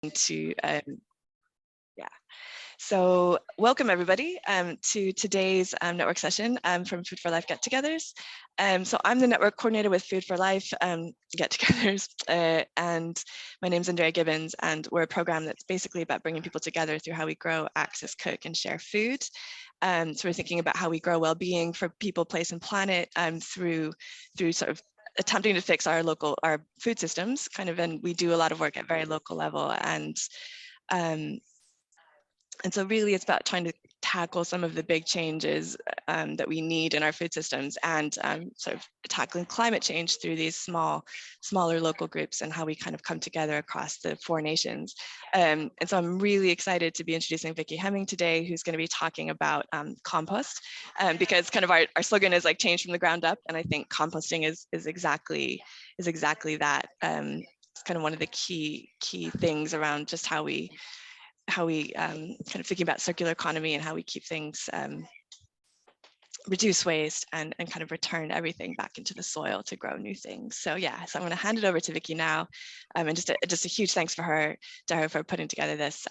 to So welcome everybody to today's network session from Food for Life get-togethers. So I'm the network coordinator with Food for Life get-togethers, and my name's Andrea Gibbons, and we're a program that's basically about bringing people together through how we grow, access, cook, and share food. So we're thinking about how we grow well-being for people, place, and planet through sort of attempting to fix our food systems, and we do a lot of work at very local level, and so really it's about trying to tackle some of the big changes that we need in our food systems, and sort of tackling climate change through these smaller local groups and how we kind of come together across the 4 nations. And so I'm really excited to be introducing Vicky Hemming today, who's going to be talking about compost, because kind of our slogan is like change from the ground up. And I think composting is exactly that. It's kind of one of the key things around just how we kind of thinking about circular economy and how we keep things, reduce waste and kind of return everything back into the soil to grow new things. So yeah, so I'm going to hand it over to Vicky now, and just a huge thanks to her for putting together this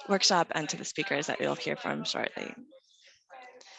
workshop, and to the speakers that you'll hear from shortly.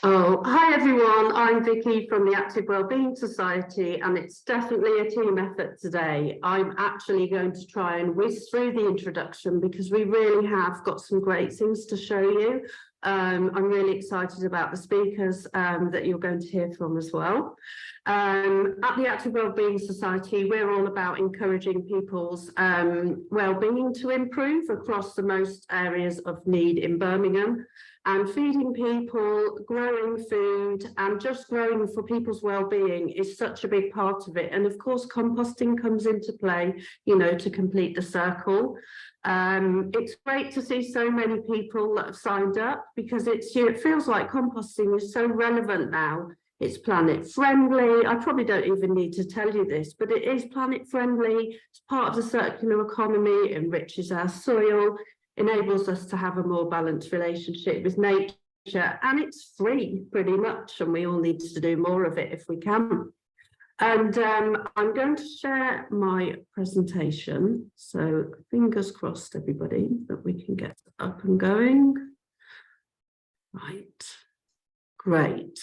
Oh, hi everyone, I'm Vicky from the Active Wellbeing Society, and it's definitely a team effort today. I'm actually going to try and whiz through the introduction because we really have got some great things to show you. I'm really excited about the speakers that you're going to hear from as well. At the Active Wellbeing Society, we're all about encouraging people's well-being to improve across the most areas of need in Birmingham. And feeding people, growing food, and just growing for people's well-being is such a big part of it. And of course, composting comes into play, to complete the circle. It's great to see so many people that have signed up, because it feels like composting is so relevant now. It's planet friendly. I probably don't even need to tell you this, but it is planet friendly. It's part of the circular economy, it enriches our soil, enables us to have a more balanced relationship with nature, and it's free pretty much, and we all need to do more of it if we can. And I'm going to share my presentation, so fingers crossed everybody that we can get up and going. Right, great.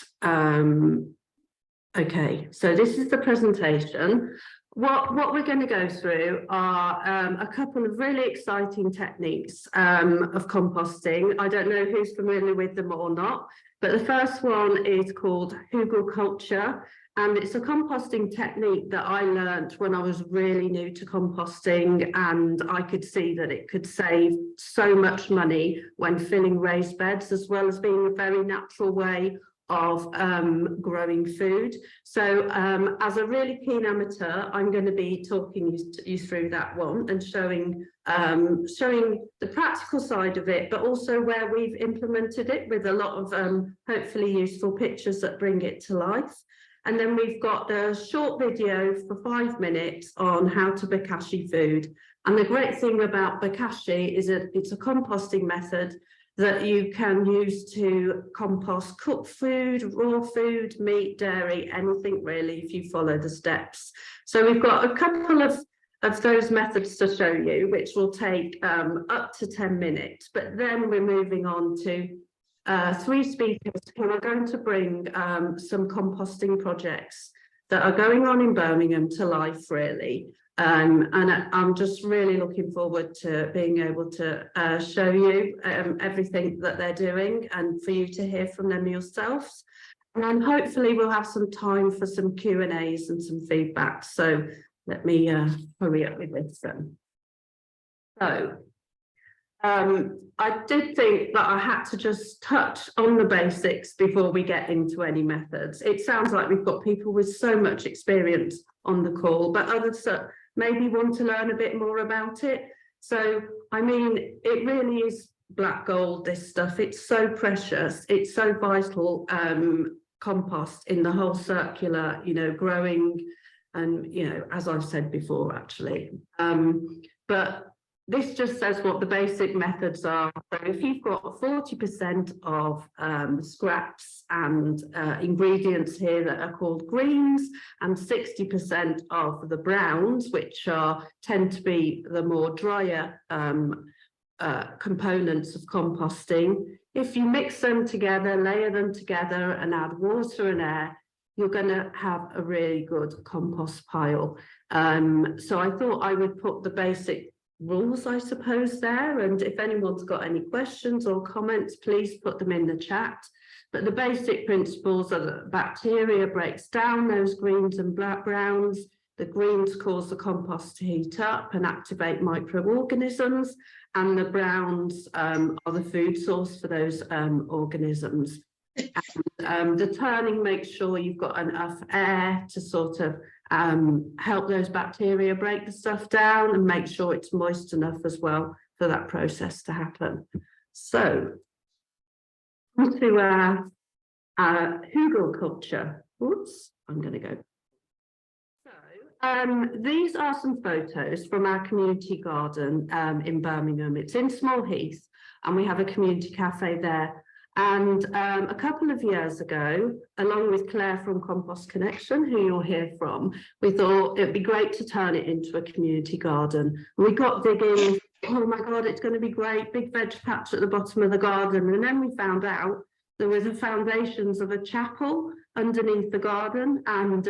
Okay, so this is the presentation. What we're going to go through are a couple of really exciting techniques of composting. I don't know who's familiar with them or not, but the first one is called hugelkultur, and it's a composting technique that I learned when I was really new to composting, and I could see that it could save so much money when filling raised beds, as well as being a very natural way of growing food. So as a really keen amateur, I'm going to be talking you through that one and showing the practical side of it, but also where we've implemented it with a lot of hopefully useful pictures that bring it to life. And then we've got a short video for 5 minutes on how to Bokashi food. And the great thing about Bokashi is that it's a composting method that you can use to compost cooked food, raw food, meat, dairy, anything really, if you follow the steps. So we've got a couple of those methods to show you, which will take up to 10 minutes. But then we're moving on to 3 speakers who are going to bring some composting projects that are going on in Birmingham to life, really. And I'm just really looking forward to being able to show you everything that they're doing, and for you to hear from them yourselves. And hopefully we'll have some time for some Q&As and some feedback. So let me hurry up with this then. So I did think that I had to just touch on the basics before we get into any methods. It sounds like we've got people with so much experience on the call, but others maybe want to learn a bit more about it. So, I mean, it really is black gold, this stuff. It's so precious. It's so vital, compost in the whole circular, growing, and, as I've said before, actually. But this just says what the basic methods are. So if you've got 40% of scraps and ingredients here that are called greens, and 60% of the browns, which tend to be the more drier components of composting, if you mix them together, layer them together and add water and air, you're going to have a really good compost pile. So I thought I would put the basic rules, I suppose, there, and if anyone's got any questions or comments, please put them in the chat. But the basic principles are that bacteria breaks down those greens and browns. The greens cause the compost to heat up and activate microorganisms, and the browns are the food source for those organisms. And the turning makes sure you've got enough air to sort of help those bacteria break the stuff down, and make sure it's moist enough as well for that process to happen. So, on to our hugel culture. Oops, I'm going to go. So, these are some photos from our community garden in Birmingham. It's in Small Heath, and we have a community cafe there. And a couple of years ago, along with Claire from Compost Connection, who you'll hear from, we thought it'd be great to turn it into a community garden. We got digging, oh my God, it's going to be great, big veg patch at the bottom of the garden. And then we found out there were the foundations of a chapel underneath the garden. And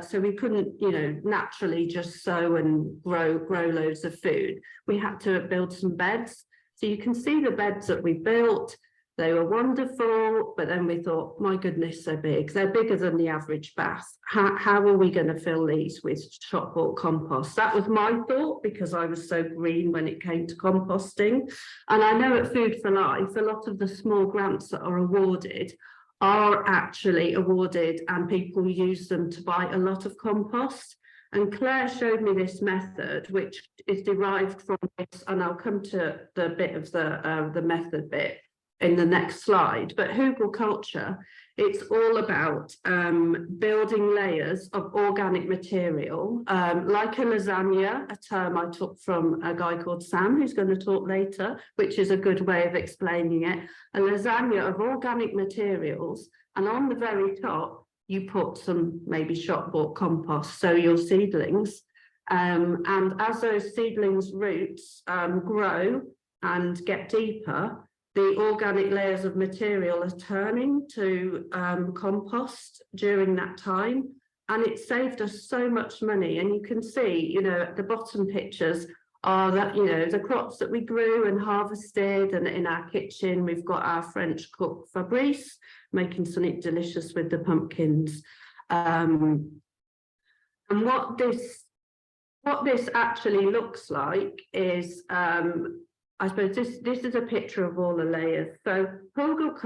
so we couldn't, you know, naturally just sow and grow loads of food. We had to build some beds. So you can see the beds that we built. They were wonderful, but then we thought, my goodness, they're big. They're bigger than the average bath. How are we going to fill these with shop bought compost? That was my thought, because I was so green when it came to composting. And I know at Food for Life, a lot of the small grants that are awarded are actually awarded, and people use them to buy a lot of compost. And Claire showed me this method, which is derived from this, and I'll come to the bit of the method bit in the next slide. But hugel culture, it's all about building layers of organic material, like a lasagna, a term I took from a guy called Sam, who's going to talk later, which is a good way of explaining it. A lasagna of organic materials, and on the very top, you put some maybe shop bought compost, so your seedlings. And as those seedlings' roots grow and get deeper, the organic layers of material are turning to compost during that time, and it saved us so much money. And you can see, you know, at the bottom pictures are that, you know, the crops that we grew and harvested, and in our kitchen we've got our French cook Fabrice making something delicious with the pumpkins. And what this actually looks like is I suppose this is a picture of all the layers. So hugel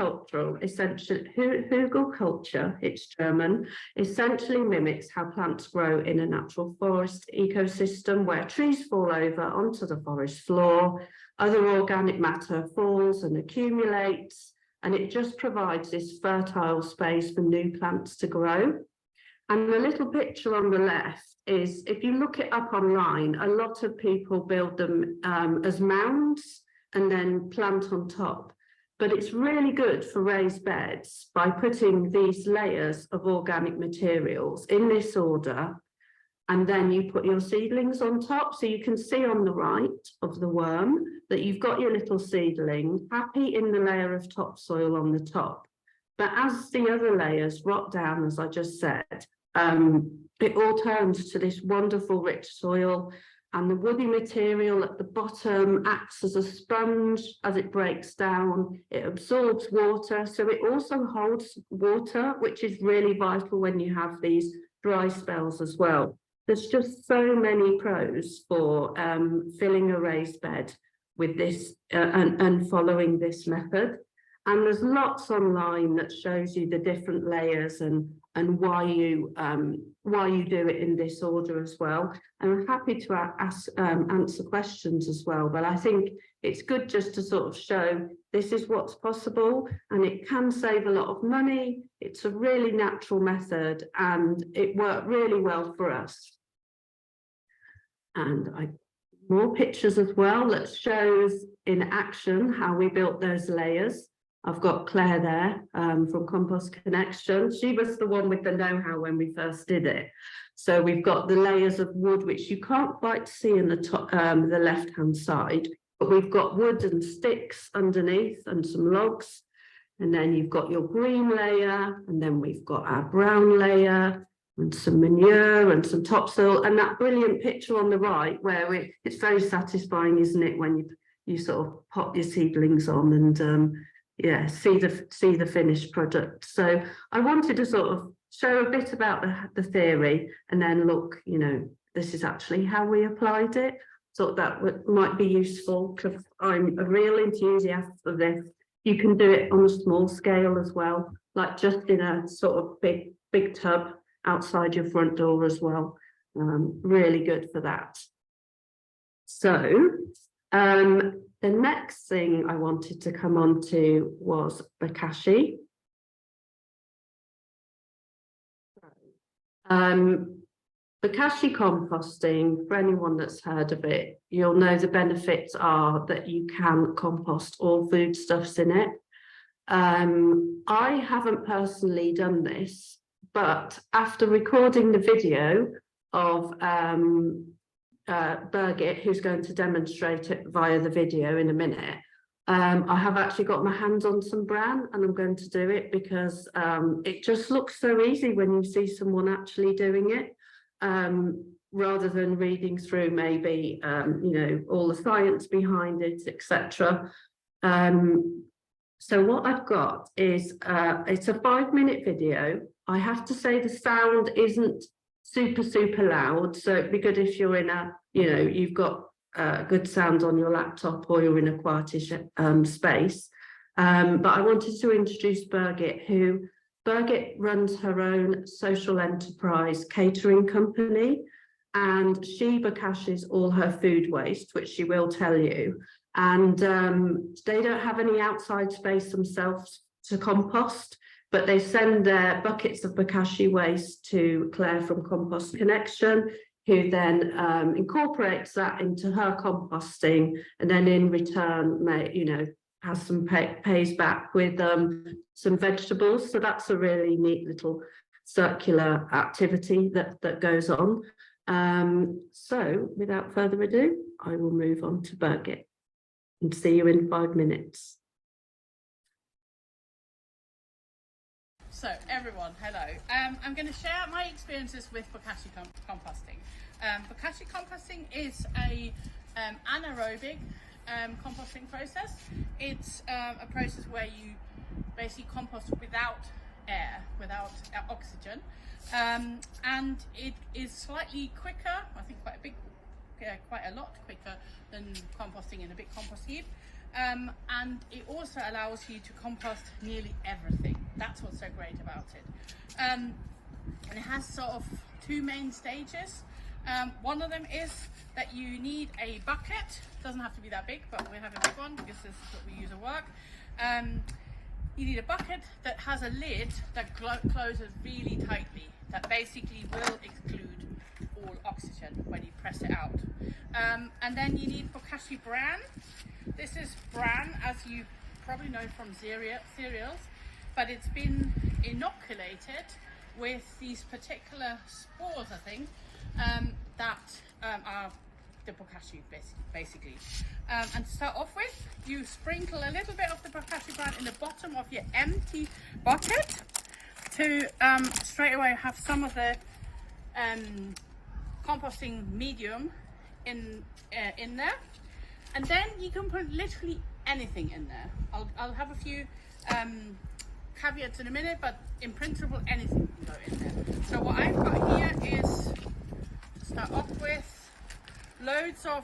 culture, it's German, essentially mimics how plants grow in a natural forest ecosystem, where trees fall over onto the forest floor, other organic matter falls and accumulates, and it just provides this fertile space for new plants to grow. And the little picture on the left is, if you look it up online, a lot of people build them as mounds and then plant on top. But it's really good for raised beds by putting these layers of organic materials in this order, and then you put your seedlings on top. So you can see on the right of the worm that you've got your little seedling happy in the layer of topsoil on the top. But as the other layers rot down, as I just said, it all turns to this wonderful rich soil, and the woody material at the bottom acts as a sponge. As it breaks down, it absorbs water, so it also holds water, which is really vital when you have these dry spells as well. There's just so many pros for filling a raised bed with this and following this method. And there's lots online that shows you the different layers and why you do it in this order as well. And I'm happy to answer questions as well, but I think it's good just to sort of show this is what's possible, and it can save a lot of money. It's a really natural method, and it worked really well for us. And I more pictures as well that shows in action how we built those layers. I've got Claire there from Compost Connection. She was the one with the know-how when we first did it. So we've got the layers of wood, which you can't quite see in the top, the left-hand side, but we've got wood and sticks underneath and some logs. And then you've got your green layer, and then we've got our brown layer and some manure and some topsoil, and that brilliant picture on the right where it's very satisfying, isn't it, when you sort of pop your seedlings on and yeah, see the finished product. So I wanted to sort of show a bit about the theory, and then look, you know, this is actually how we applied it. Thought that might be useful because I'm a real enthusiast of this. You can do it on a small scale as well, like just in a sort of big tub outside your front door as well. Really good for that. So the next thing I wanted to come on to was Bokashi. Bokashi composting, for anyone that's heard of it, you'll know the benefits are that you can compost all foodstuffs in it. I haven't personally done this, but after recording the video of Birgit, who's going to demonstrate it via the video in a minute, I have actually got my hands on some bran, and I'm going to do it because it just looks so easy when you see someone actually doing it, rather than reading through maybe you know, all the science behind it, etc. So what I've got is it's a 5-minute video. I have to say the sound isn't super loud, so it'd be good if you're in a, you know, you've got good sound on your laptop or you're in a quietish space. But I wanted to introduce Birgit, Birgit runs her own social enterprise catering company, and she Bokashis all her food waste, which she will tell you. And they don't have any outside space themselves to compost, but they send their buckets of Bokashi waste to Claire from Compost Connection, who then incorporates that into her composting, and then in return, you know, has some pays back with some vegetables. So that's a really neat little circular activity that goes on. So without further ado, I will move on to Birgit and see you in 5 minutes. So everyone, hello. I'm going to share my experiences with Bokashi composting. Bokashi composting is a anaerobic composting process. It's a process where you basically compost without air, without oxygen, and it is slightly quicker, I think quite a lot quicker than composting in a big compost heap. And it also allows you to compost nearly everything. That's what's so great about it. And it has sort of 2 main stages. One of them is that you need a bucket. Doesn't have to be that big, but we have a big one because this is what we use at work. You need a bucket that has a lid that closes really tightly, that basically will exclude all oxygen when you press it out. And then you need Bokashi bran. This is bran, as you probably know from cereals, but it's been inoculated with these particular spores, I think, that are the Bokashi basically. And to start off with, you sprinkle a little bit of the Bokashi bran in the bottom of your empty bucket to straight away have some of the composting medium in there. And then you can put literally anything in there. I'll have a few caveats in a minute, but in principle anything can go in there. So what I've got here is, to start off with, loads of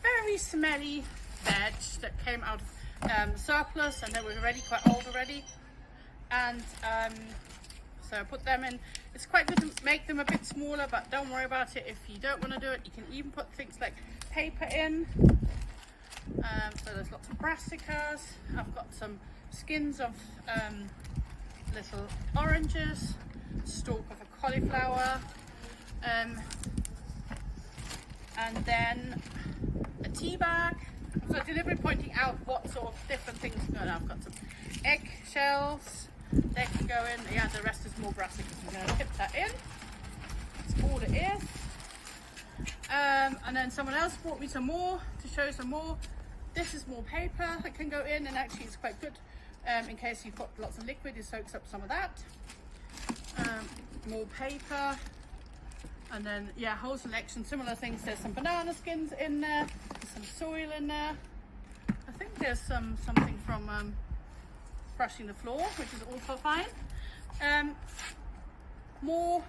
very smelly veg that came out of surplus, and they were already quite old already. And so I put them in. It's quite good to make them a bit smaller, but don't worry about it if you don't want to do it. You can even put things like paper in. So there's lots of brassicas. I've got some skins of little oranges, stalk of a cauliflower, And then a tea bag. So deliberately pointing out what sort of different things are going on. I've got some egg shells. They can go in. Yeah, the rest is more brassica. So I'm going to tip that in. That's all it is. And then someone else brought me some more to show some more. This is more paper that can go in, and actually it's quite good in case you've got lots of liquid. It soaks up some of that. More paper. And then, yeah, whole selection, similar things. There's some banana skins in there, there's some soil in there. I think there's something from brushing the floor, which is also fine. More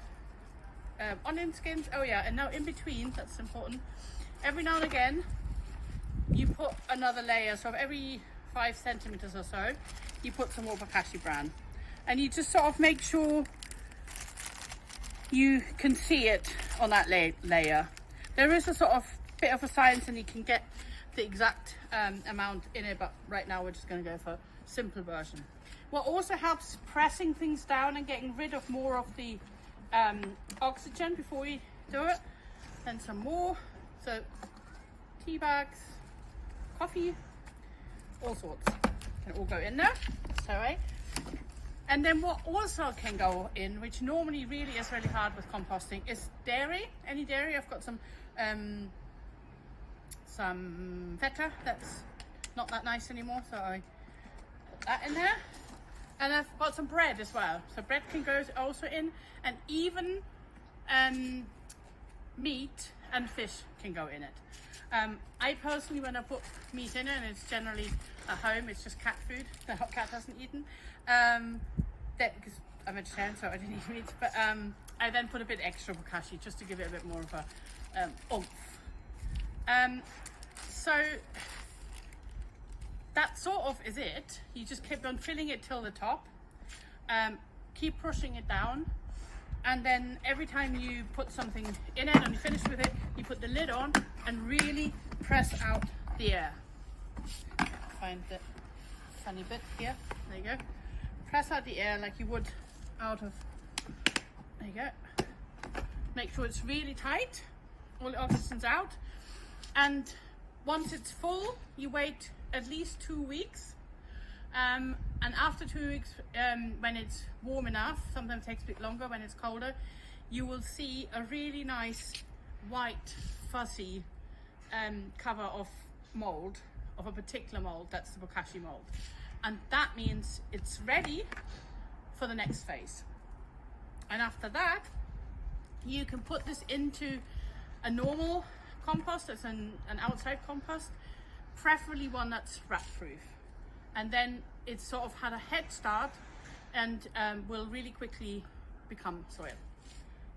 onion skins. Oh yeah, and now in between, that's important. Every now and again, you put another layer. So every 5 centimeters or so, you put some more Bokashi bran. And you just sort of make sure you can see it on that layer. There is a sort of bit of a science, and you can get the exact amount in it, but right now we're just going to go for simple version. What also helps pressing things down and getting rid of more of the oxygen before we do it. Then some more. So tea bags, coffee, all sorts can all go in there. So and then what also can go in, which normally really is really hard with composting, is dairy. Any dairy. I've got some feta that's not that nice anymore, so I put that in there. And I've got some bread as well. So bread can go also in, and even meat and fish can go in it. I personally, when I put meat in it, and it's generally at home, it's just cat food. The cat hasn't eaten. That because I'm vegetarian, so I didn't eat meat. But I then put a bit extra Bokashi just to give it a bit more of a oomph. So that sort of is it. You just keep on filling it till the top. Keep pushing it down, and then every time you put something in it and you finish with it, you put the lid on and really press out the air. Find the funny bit here. There you go. Press out the air like you would out of, there you go. Make sure it's really tight, all the oxygen's out. And once it's full, you wait at least 2 weeks. And after 2 weeks, when it's warm enough, sometimes it takes a bit longer when it's colder, you will see a really nice white fuzzy cover of mold, of a particular mold. That's the Bokashi mold. And that means it's ready for the next phase. And after that, you can put this into a normal compost, that's an outside compost, preferably one that's rat proof. And then it's sort of had a head start and will really quickly become soil.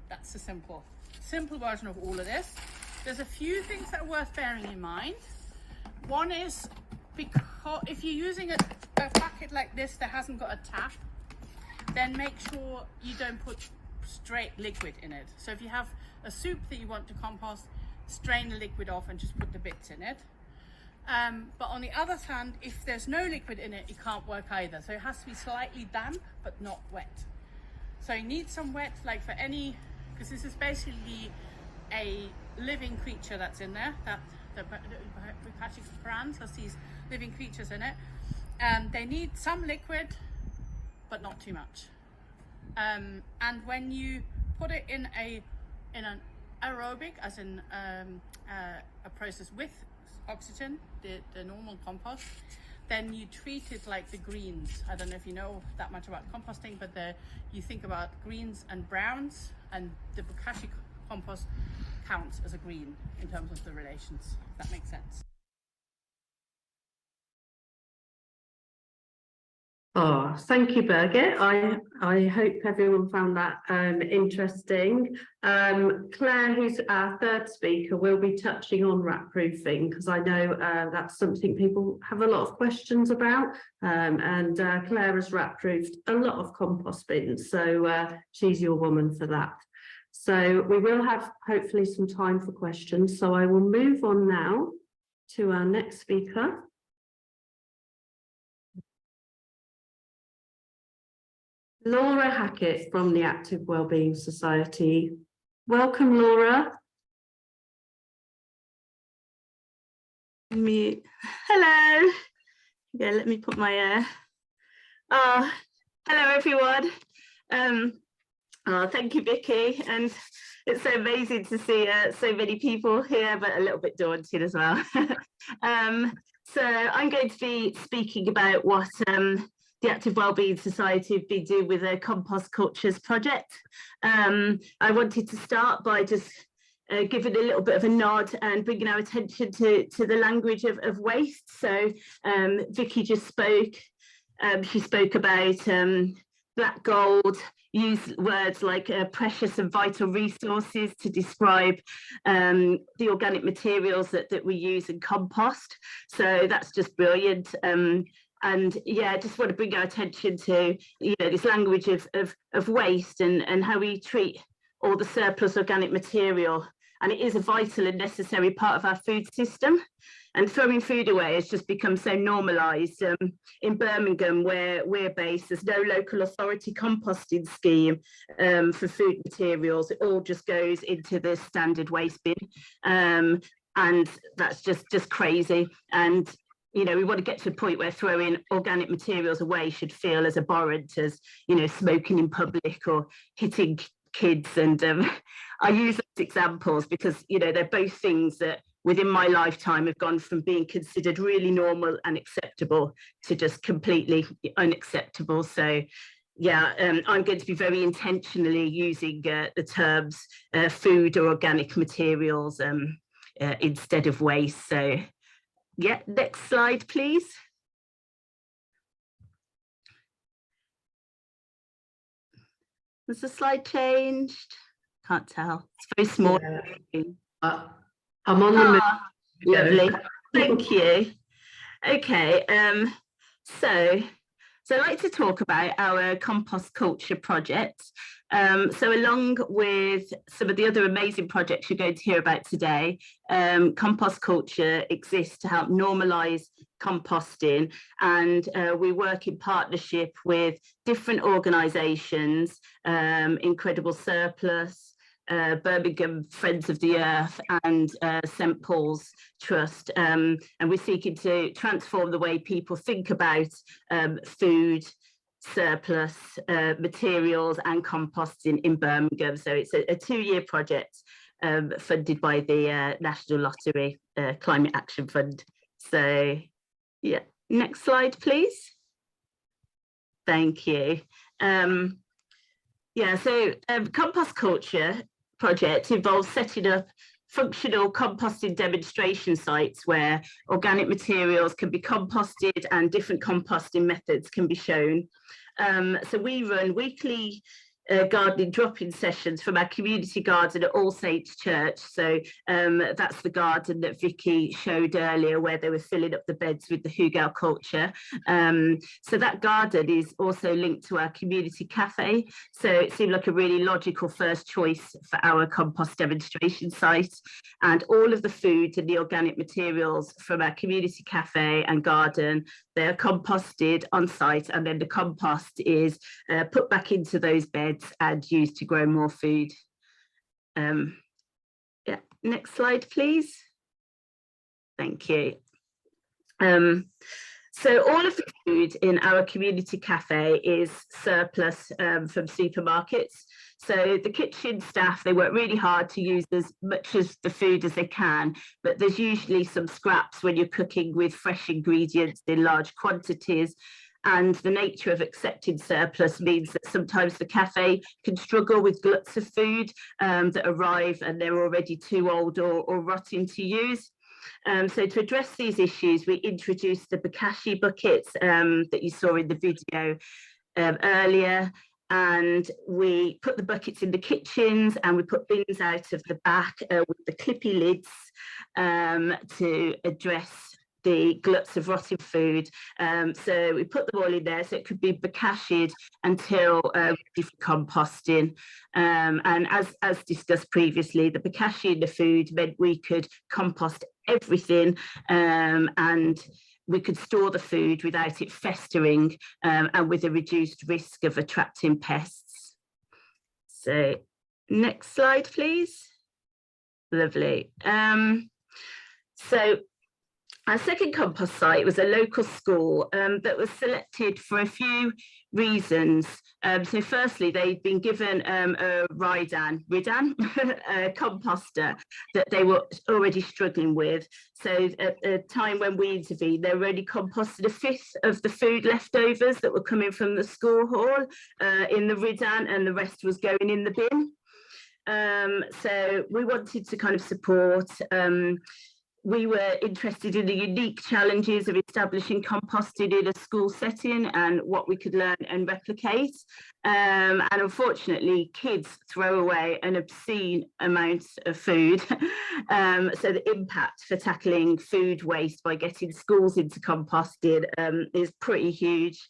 That's the simple version of all of this. There's a few things that are worth bearing in mind. One is, because if you're using a bucket like this that hasn't got a tap, then make sure you don't put straight liquid in it. So if you have a soup that you want to compost, strain the liquid off and just put the bits in it. But on the other hand, if there's no liquid in it, it can't work either. So it has to be slightly damp, but not wet. So you need some wet, like for any, because this is basically a living creature that's in there. That the Bokashi brand has these living creatures in it. They need some liquid, but not too much. And when you put it in an aerobic, as in a process with oxygen, the normal compost, then you treat it like the greens. I don't know if you know that much about composting, but you think about greens and browns, and the Bokashi compost counts as a green in terms of the relations, if that makes sense. Oh, thank you, Birgit. I hope everyone found that interesting. Claire, who's our third speaker, will be touching on rat proofing, because I know that's something people have a lot of questions about. And Claire has rat proofed a lot of compost bins, so she's your woman for that. So we will have hopefully some time for questions. So I will move on now to our next speaker. Laura Hackett from the Active Wellbeing Society. Welcome, Laura. Mute. Hello. Yeah, let me put my hello everyone. Thank you, Vicky, and it's so amazing to see so many people here, but a little bit daunting as well. So I'm going to be speaking about what the Active Wellbeing Society have been doing with a compost cultures project. I wanted to start by just giving a little bit of a nod and bringing our attention to the language of waste. So Vicky just spoke. She spoke about black gold, used words like precious and vital resources to describe the organic materials that we use in compost. So that's just brilliant. And yeah, I just want to bring our attention to, you know, this language of waste and how we treat all the surplus organic material. And it is a vital and necessary part of our food system. And throwing food away has just become so normalised. In Birmingham, where we're based, there's no local authority composting scheme for food materials. It all just goes into the standard waste bin. And that's just crazy. And you know, we want to get to a point where throwing organic materials away should feel as abhorrent as, you know, smoking in public or hitting kids. And I use those examples because, you know, they're both things that within my lifetime have gone from being considered really normal and acceptable to just completely unacceptable. So yeah, I'm going to be very intentionally using the terms food or organic materials instead of waste. So yeah, next slide, please. Has the slide changed? Can't tell. It's very small. Yeah. I'm on the move. Lovely. Thank you. Okay. So I'd like to talk about our compost culture project. So along with some of the other amazing projects you're going to hear about today, compost culture exists to help normalise composting, and we work in partnership with different organisations, Incredible Surplus, Birmingham Friends of the Earth and St Paul's Trust, and we're seeking to transform the way people think about food, surplus materials and composting in Birmingham. So it's a 2-year project funded by the National Lottery Climate Action Fund. So yeah, next slide, please. Thank you. Yeah, so compost culture project involves setting up functional composting demonstration sites where organic materials can be composted and different composting methods can be shown. So we run weekly gardening drop-in sessions from our community garden at All Saints Church. So that's the garden that Vicky showed earlier where they were filling up the beds with the Hugel culture. So that garden is also linked to our community cafe. So it seemed like a really logical first choice for our compost demonstration site. And all of the food and the organic materials from our community cafe and garden, they're composted on site, and then the compost is put back into those beds and used to grow more food. Yeah, next slide, please. Thank you. So all of the food in our community cafe is surplus from supermarkets. So the kitchen staff, they work really hard to use as much of the food as they can, but there's usually some scraps when you're cooking with fresh ingredients in large quantities. And the nature of accepting surplus means that sometimes the cafe can struggle with gluts of food that arrive and they're already too old or rotting to use. So to address these issues, we introduced the Bokashi buckets that you saw in the video earlier. And we put the buckets in the kitchens and we put bins out of the back with the clippy lids to address the gluts of rotting food. So we put them all in there so it could be bokashied until ready for composting. And as discussed previously, the bokashi in the food meant we could compost everything and we could store the food without it festering and with a reduced risk of attracting pests. So next slide, please. Lovely. So Our second compost site was a local school that was selected for a few reasons. So firstly, they'd been given a Ridan a composter that they were already struggling with. So at the time when we intervened, they were only composted a fifth of the food leftovers that were coming from the school hall in the Ridan, and the rest was going in the bin. So we wanted to kind of support. We were interested in the unique challenges of establishing composting in a school setting and what we could learn and replicate. And unfortunately, kids throw away an obscene amount of food. So the impact for tackling food waste by getting schools into composting is pretty huge.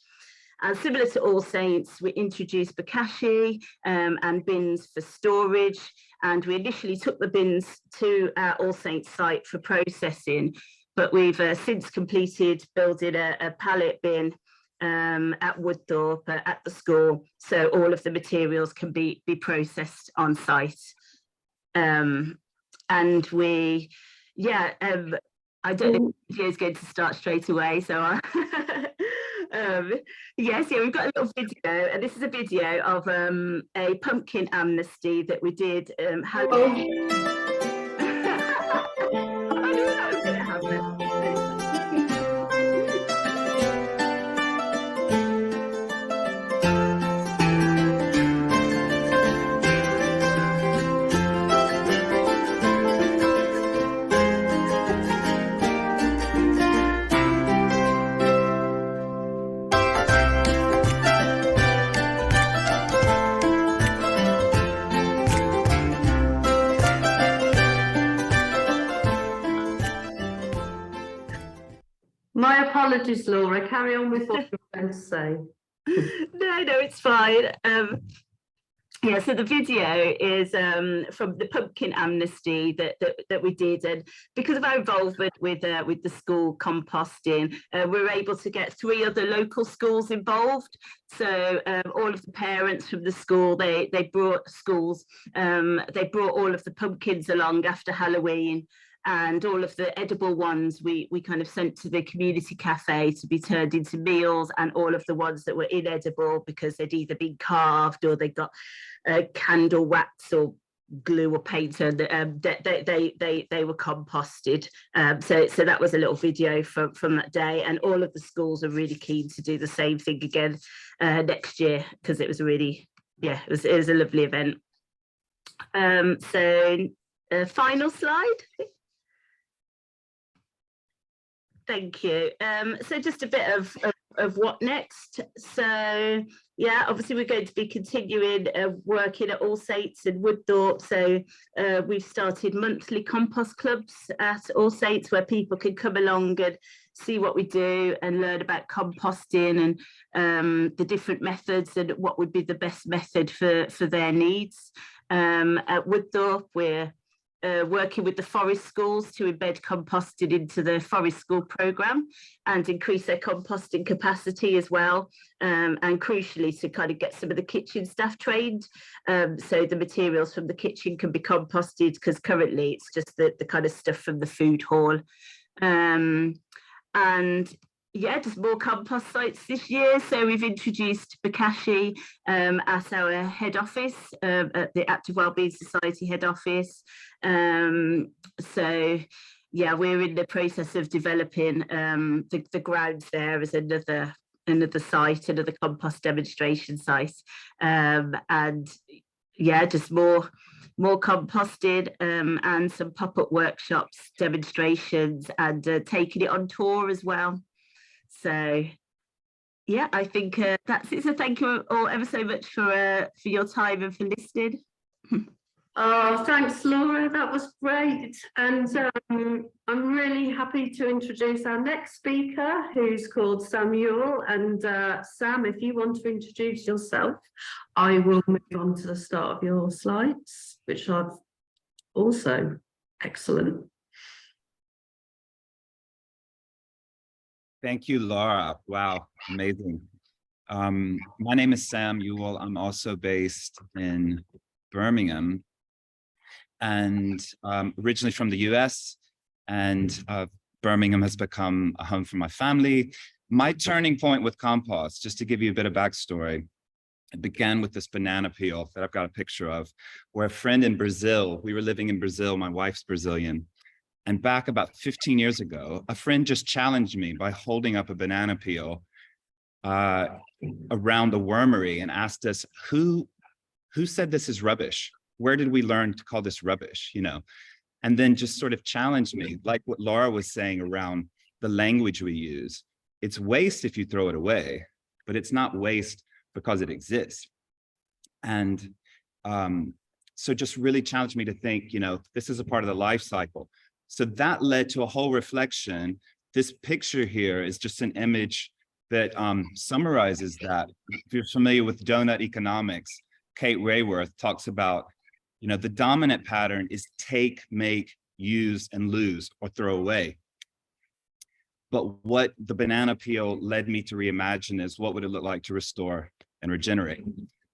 And similar to All Saints, we introduced Bokashi and bins for storage. And we initially took the bins to our All Saints site for processing, but we've since completed building a pallet bin at Woodthorpe at the school, so all of the materials can be processed on site. And we, I don't know if the video is going to start straight away, so yes, we've got a little video, and this is a video of a pumpkin amnesty that we did. I knew that was going to happen. My apologies, Laura. Carry on with what you're going to say. No, it's fine. Yeah, so the video is from the pumpkin amnesty that we did, and because of our involvement with the school composting, we were able to get 3 other local schools involved. So all of the parents from the school, they brought all of the pumpkins along after Halloween. And all of the edible ones we kind of sent to the community cafe to be turned into meals, and all of the ones that were inedible because they'd either been carved or they got candle wax or glue or paint, and they were composted. So that was a little video from that day, and all of the schools are really keen to do the same thing again next year, because it was really, it was a lovely event. So final slide. Thank you. So just a bit of what next. So obviously we're going to be continuing working at All Saints and Woodthorpe. So we've started monthly compost clubs at All Saints, where people can come along and see what we do and learn about composting and the different methods and what would be the best method for their needs. At Woodthorpe, we're working with the forest schools to embed composting into the forest school programme and increase their composting capacity as well, and crucially to kind of get some of the kitchen staff trained, so the materials from the kitchen can be composted, because currently it's just the kind of stuff from the food hall. And just more compost sites this year. So we've introduced Bokashi at our head office, at the Active Wellbeing Society head office. So we're in the process of developing the grounds there as another site, another compost demonstration site, and just more composting, and some pop-up workshops, demonstrations, and taking it on tour as well. So I think that's it. So thank you all ever so much for your time and for listening. Oh, thanks, Laura. That was great. And I'm really happy to introduce our next speaker, who's called Samuel. And Sam, if you want to introduce yourself, I will move on to the start of your slides, which are also excellent. Thank you, Laura. Wow, amazing. My name is Sam Ewell. I'm also based in Birmingham, and originally from the US, and Birmingham has become a home for my family. My turning point with compost, just to give you a bit of backstory, it began with this banana peel that I've got a picture of, where a friend in Brazil, we were living in Brazil, my wife's Brazilian, and back about 15 years ago, a friend just challenged me by holding up a banana peel around the wormery and asked us, who said this is rubbish? Where did we learn to call this rubbish, you know? And then just sort of challenged me, like what Laura was saying around the language we use. It's waste if you throw it away, but it's not waste because it exists. And so just really challenged me to think, you know, this is a part of the life cycle. So that led to a whole reflection. This picture here is just an image that summarizes that. If you're familiar with donut economics, Kate Rayworth talks about, you know, the dominant pattern is take, make, use, and lose, or throw away. But what the banana peel led me to reimagine is, what would it look like to restore and regenerate?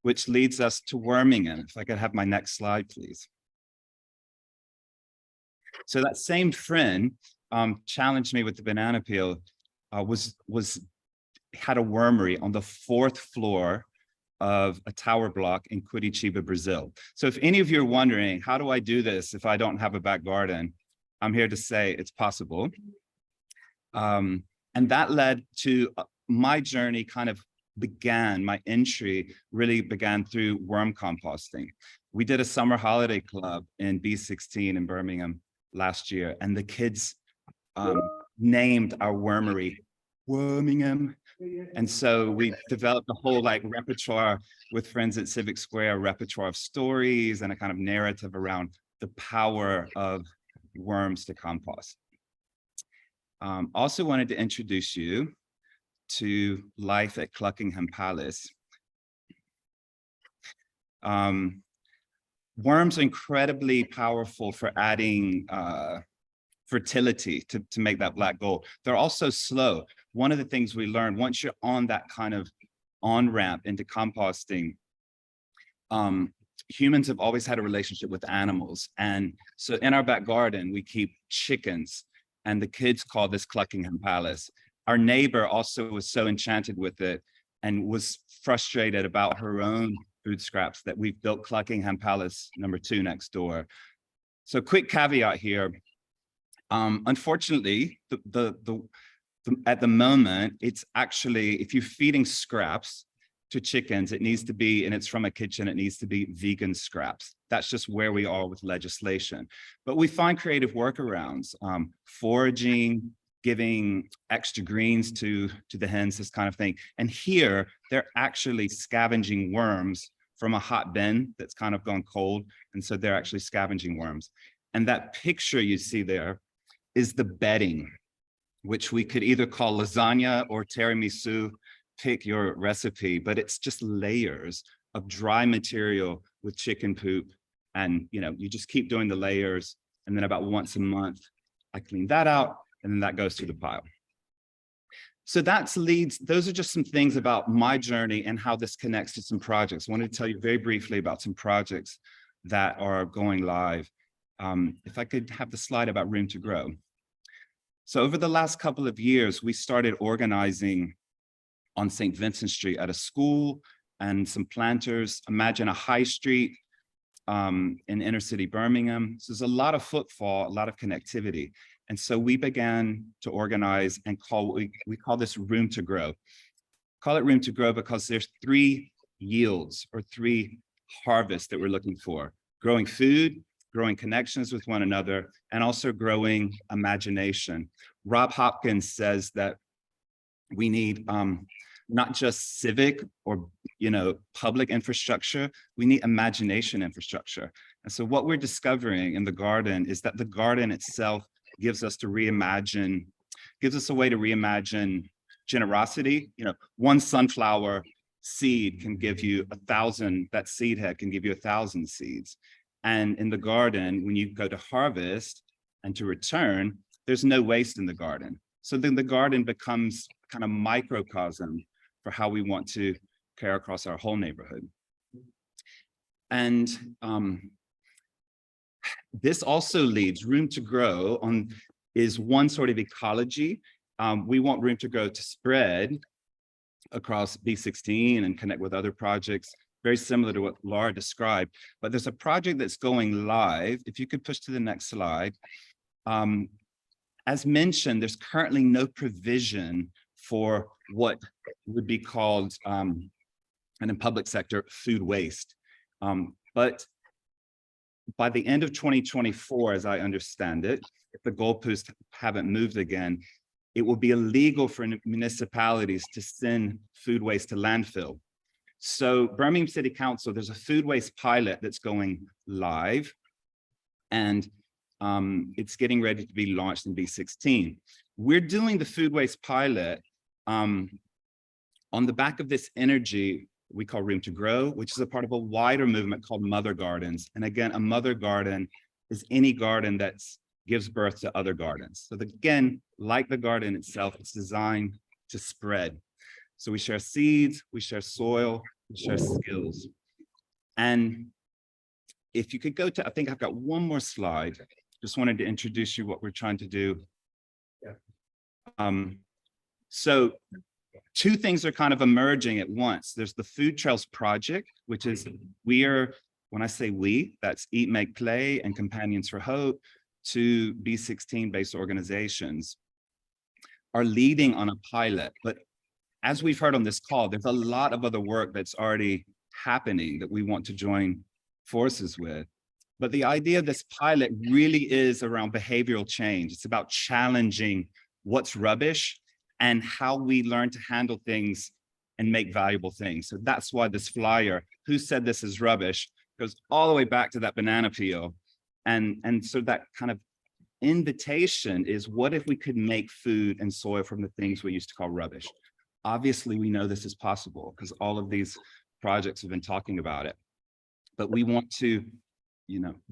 Which leads us to Birmingham. If I could have my next slide, please. So that same friend challenged me with the banana peel, had a wormery on the 4th floor of a tower block in Curitiba, Brazil. So if any of you are wondering, how do I do this if I don't have a back garden? I'm here to say it's possible. And that led to my journey my entry really began through worm composting. We did a summer holiday club in B16 in Birmingham last year, and the kids named our wormery Birmingham. And so we developed a whole repertoire with friends at Civic Square, a repertoire of stories and a kind of narrative around the power of worms to compost. Also wanted to introduce you to life at Cluckingham Palace. Worms are incredibly powerful for adding fertility to make that black gold. They're also slow. One of the things we learned, once you're on that kind of on-ramp into composting, humans have always had a relationship with animals. And so in our back garden, we keep chickens, and the kids call this Cluckingham Palace. Our neighbor also was so enchanted with it and was frustrated about her own food scraps that we've built Cluckingham Palace #2 next door. So quick caveat here. Unfortunately, at the moment, it's actually, if you're feeding scraps to chickens, it needs to be, and it's from a kitchen, it needs to be vegan scraps. That's just where we are with legislation. But we find creative workarounds, foraging, giving extra greens to the hens, this kind of thing. And here, they're actually scavenging worms from a hot bin that's kind of gone cold. And so they're actually scavenging worms. And that picture you see there is the bedding, which we could either call lasagna or tiramisu, pick your recipe, but it's just layers of dry material with chicken poop. And you just keep doing the layers. And then about once a month, I clean that out, and then that goes to the pile. So those are just some things about my journey and how this connects to some projects. I wanted to tell you very briefly about some projects that are going live. If I could have the slide about Room to Grow. So over the last couple of years, we started organizing on St. Vincent Street at a school and some planters. Imagine a high street in inner city Birmingham. So there's a lot of footfall, a lot of connectivity. And so we began to organize and we call this Room to Grow. Call it Room to Grow because there's 3 yields or 3 harvests that we're looking for: growing food, growing connections with one another, and also growing imagination. Rob Hopkins says that we need not just civic or public infrastructure, we need imagination infrastructure. And so what we're discovering in the garden is that the garden itself gives us a way to reimagine generosity. One sunflower seed can give you 1,000, that seed head can give you 1,000 seeds. And in the garden, when you go to harvest and to return, there's no waste in the garden. So then the garden becomes kind of microcosm for how we want to care across our whole neighborhood. And this also leads Room to Grow on is one sort of ecology. We want Room to Grow to spread across B16 and connect with other projects, very similar to what Laura described. But there's a project that's going live. If you could push to the next slide. As mentioned, there's currently no provision for what would be called, and in public sector, food waste. But by the end of 2024, as I understand it, if the goalposts haven't moved again, it will be illegal for municipalities to send food waste to landfill. So Birmingham City Council, there's a food waste pilot that's going live, and it's getting ready to be launched in B16. We're doing the food waste pilot on the back of this energy we call Room to Grow, which is a part of a wider movement called Mother Gardens. And again, a mother garden is any garden that gives birth to other gardens. So again, like the garden itself, it's designed to spread. So we share seeds, we share soil, we share skills. And if you could go to, I think I've got one more slide. Just wanted to introduce you what we're trying to do. So two things are kind of emerging at once. There's the Food Trails Project, which is when I say we, that's Eat, Make, Play and Companions for Hope, two B16-based organizations are leading on a pilot. But as we've heard on this call, there's a lot of other work that's already happening that we want to join forces with. But the idea of this pilot really is around behavioral change. It's about challenging what's rubbish and how we learn to handle things and make valuable things. So that's why this flyer, who said this is rubbish, goes all the way back to that banana peel. And so that kind of invitation is, what if we could make food and soil from the things we used to call rubbish? Obviously, we know this is possible because all of these projects have been talking about it. But we want to,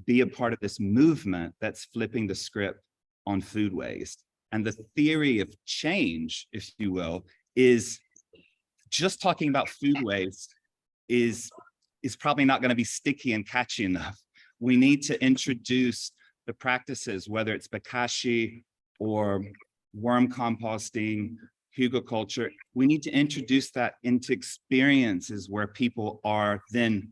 be a part of this movement that's flipping the script on food waste. And the theory of change, if you will, is just talking about food waste is probably not going to be sticky and catchy enough. We need to introduce the practices, whether it's Bokashi or worm composting, hugelkultur. We need to introduce that into experiences where people are then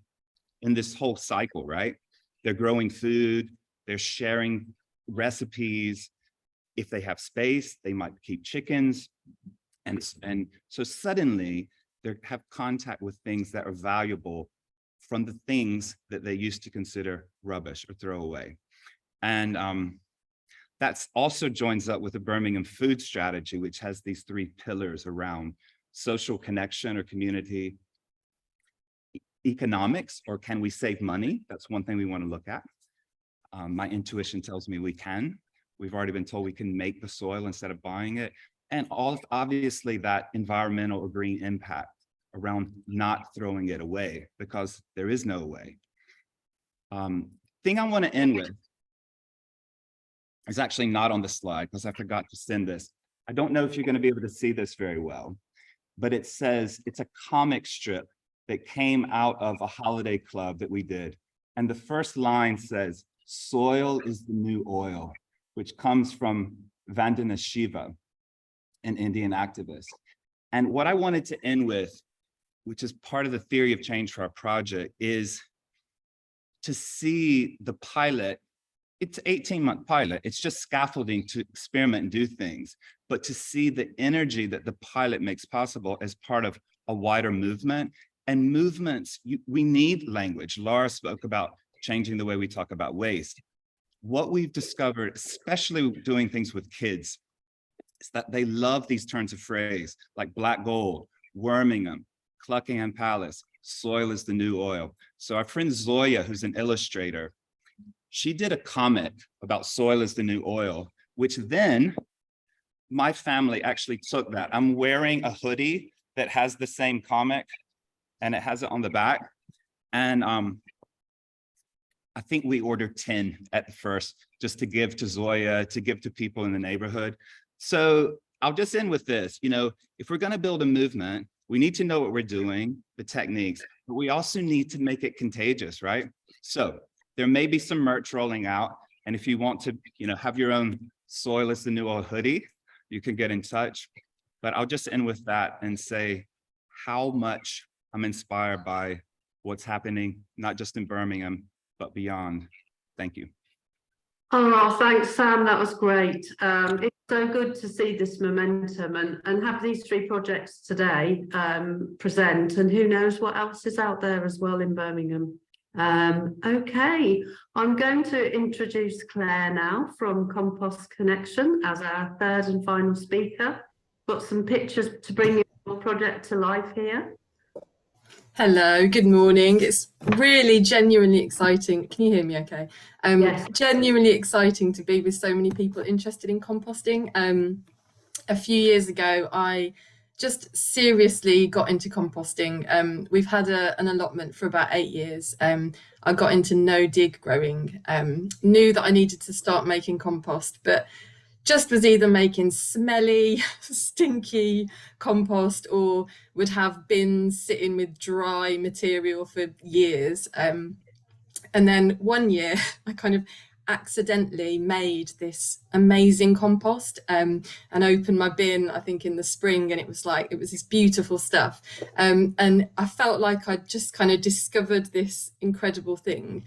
in this whole cycle, right? They're growing food, they're sharing recipes. If they have space, they might keep chickens. And so suddenly they have contact with things that are valuable from the things that they used to consider rubbish or throw away. And that's also joins up with the Birmingham food strategy, which has these three pillars around social connection or community, economics, or can we save money? That's one thing we want to look at. My intuition tells me we can. We've already been told we can make the soil instead of buying it. And obviously that environmental or green impact around not throwing it away, because there is no way. Thing I want to end with is actually not on the slide because I forgot to send this. I don't know if you're going to be able to see this very well, but it says it's a comic strip that came out of a holiday club that we did. And the first line says, "Soil is the new oil," which comes from Vandana Shiva, an Indian activist. And what I wanted to end with, which is part of the theory of change for our project, is to see the pilot. It's an 18-month pilot. It's just scaffolding to experiment and do things. But to see the energy that the pilot makes possible as part of a wider movement. And movements, we need language. Laura spoke about changing the way we talk about waste. What we've discovered, especially doing things with kids, is that they love these turns of phrase, like black gold, Wormingham, Cluckingham Palace, soil is the new oil. So our friend Zoya, who's an illustrator, she did a comic about soil is the new oil, which then my family actually took that. I'm wearing a hoodie that has the same comic and it has it on the back. And I think we ordered 10 at the first, just to give to Zoya, to give to people in the neighborhood. So I'll just end with this. If we're going to build a movement, we need to know what we're doing, the techniques, but we also need to make it contagious, right? So there may be some merch rolling out. And if you want to, have your own soil is the new old hoodie. You can get in touch. But I'll just end with that and say how much I'm inspired by what's happening, not just in Birmingham, but beyond. Thank you. Oh, thanks, Sam. That was great. It's so good to see this momentum and have these 3 projects today present, and who knows what else is out there as well in Birmingham. Okay, I'm going to introduce Claire now from Compost Connection as our 3rd and final speaker. Got some pictures to bring your project to life here. Hello, good morning. It's really genuinely exciting. Can you hear me okay? Yes. Genuinely exciting to be with so many people interested in composting. A few years ago, I just seriously got into composting. We've had an allotment for about 8 years. I got into no-dig growing, knew that I needed to start making compost, but just was either making smelly, stinky compost or would have bins sitting with dry material for years. And then one year I kind of accidentally made this amazing compost and opened my bin, I think in the spring, and it was this beautiful stuff. And I felt like I'd just kind of discovered this incredible thing.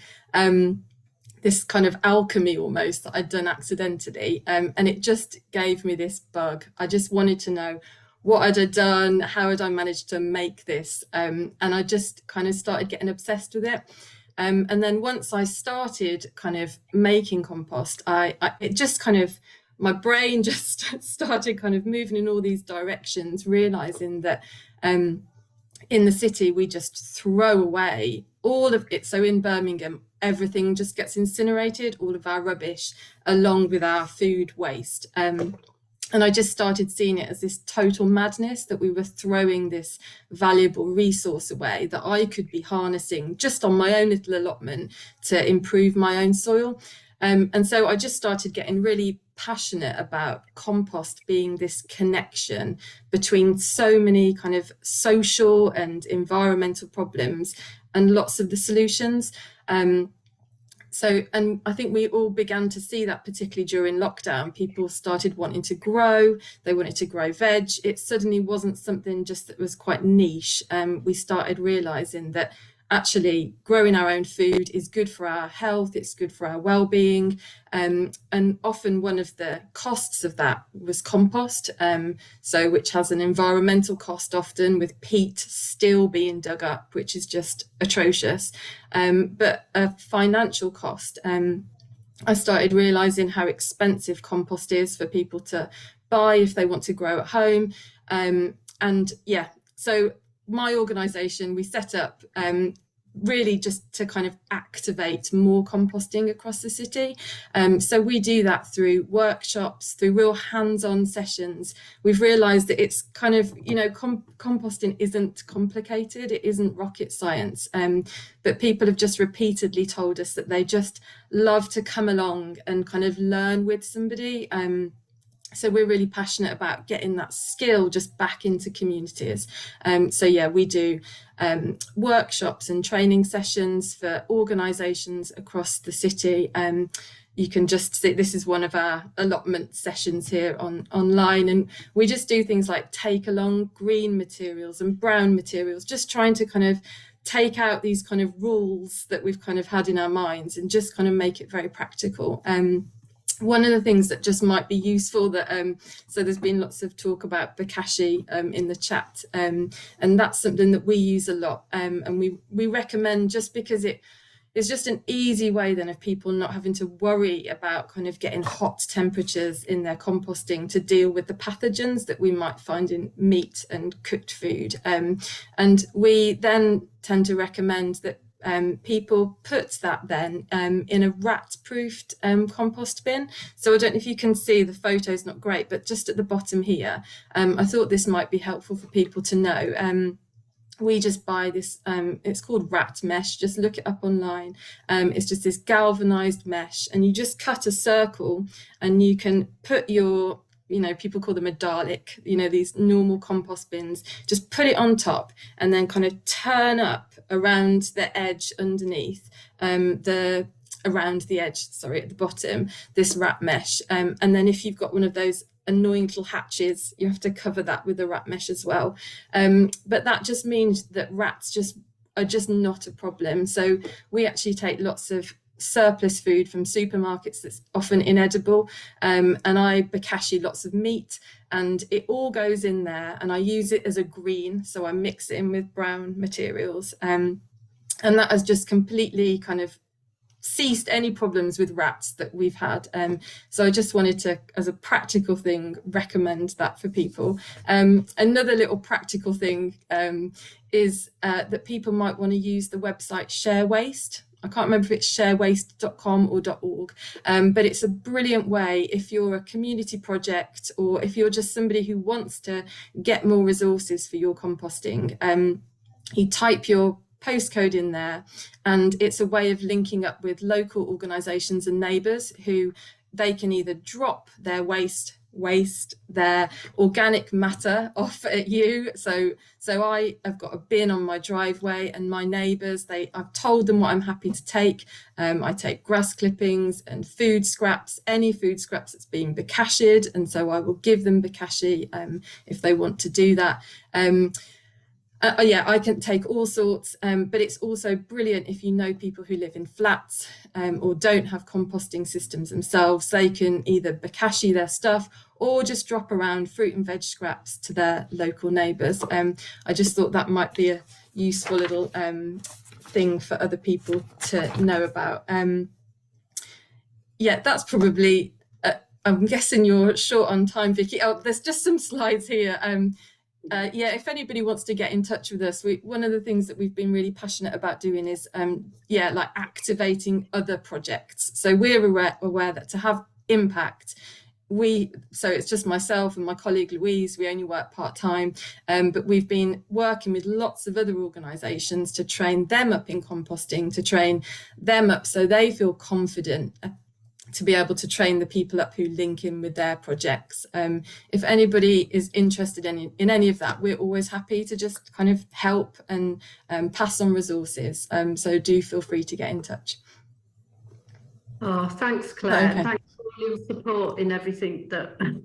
This kind of alchemy almost that I'd done accidentally, and it just gave me this bug. I just wanted to know what had I done, how had I managed to make this, and I just kind of started getting obsessed with it. And then once I started kind of making compost, it just kind of, my brain just started kind of moving in all these directions, realizing that in the city we just throw away all of it. So in Birmingham, everything just gets incinerated, all of our rubbish, along with our food waste. And I just started seeing it as this total madness that we were throwing this valuable resource away that I could be harnessing just on my own little allotment to improve my own soil. And so I just started getting really passionate about compost being this connection between so many kind of social and environmental problems and lots of the solutions. And I think we all began to see that, particularly during lockdown. People started wanting to grow, they wanted to grow veg. It suddenly wasn't something just that was quite niche. We started realizing that actually growing our own food is good for our health, it's good for our well-being, and often one of the costs of that was compost, which has an environmental cost often, with peat still being dug up, which is just atrocious, but a financial cost. I started realizing how expensive compost is for people to buy if they want to grow at home, so my organisation, we set up really just to kind of activate more composting across the city. So we do that through workshops, through real hands-on sessions. We've realised that it's kind of, composting isn't complicated, it isn't rocket science, but people have just repeatedly told us that they just love to come along and kind of learn with somebody. So we're really passionate about getting that skill just back into communities. We do workshops and training sessions for organisations across the city. You can just see, this is one of our allotment sessions here online, and we just do things like take along green materials and brown materials, just trying to kind of take out these kind of rules that we've kind of had in our minds and just kind of make it very practical. One of the things that just might be useful that so there's been lots of talk about Bokashi in the chat, and that's something that we use a lot, and we recommend, just because it is just an easy way then of people not having to worry about kind of getting hot temperatures in their composting to deal with the pathogens that we might find in meat and cooked food, and we then tend to recommend that people put that then in a rat-proofed compost bin. So I don't know if you can see, the photo's not great, but just at the bottom here, I thought this might be helpful for people to know. We just buy this, it's called rat mesh, just look it up online. It's just this galvanized mesh, and you just cut a circle and you can put your, people call them a Dalek, these normal compost bins, just put it on top and then kind of turn up around the edge underneath, around the edge, sorry, at the bottom, this rat mesh. And then if you've got one of those annoying little hatches, you have to cover that with a rat mesh as well. But that just means that rats are just not a problem. So we actually take lots of surplus food from supermarkets that's often inedible, and I bokashi lots of meat, and it all goes in there, and I use it as a green, so I mix it in with brown materials, and that has just completely kind of ceased any problems with rats that we've had. So I just wanted to, as a practical thing, recommend that for people. Another little practical thing is that people might want to use the website Share Waste. I can't remember if it's sharewaste.com or .org, but it's a brilliant way if you're a community project, or if you're just somebody who wants to get more resources for your composting. You type your postcode in there, and it's a way of linking up with local organisations and neighbours who they can either drop their waste, their organic matter off at you. So I have got a bin on my driveway, and my neighbours, I've told them what I'm happy to take. I take grass clippings and food scraps, any food scraps that's been bokashied, and so I will give them bokashi if they want to do that. Yeah, I can take all sorts, but it's also brilliant if you know people who live in flats or don't have composting systems themselves. They can either bokashi their stuff or just drop around fruit and veg scraps to their local neighbours. I just thought that might be a useful little thing for other people to know about. Yeah, that's probably, I'm guessing you're short on time, Vicky. Oh, there's just some slides here. Yeah, if anybody wants to get in touch with us, one of the things that we've been really passionate about doing is, yeah, like activating other projects. So we're aware that to have impact, so it's just myself and my colleague Louise, we only work part-time, but we've been working with lots of other organisations to train them up in composting, to train them up so they feel confident to be able to train the people up who link in with their projects. If anybody is interested in any of that, we're always happy to just kind of help and pass on resources. So do feel free to get in touch. Oh, thanks, Claire. Okay. Thanks for all your support in everything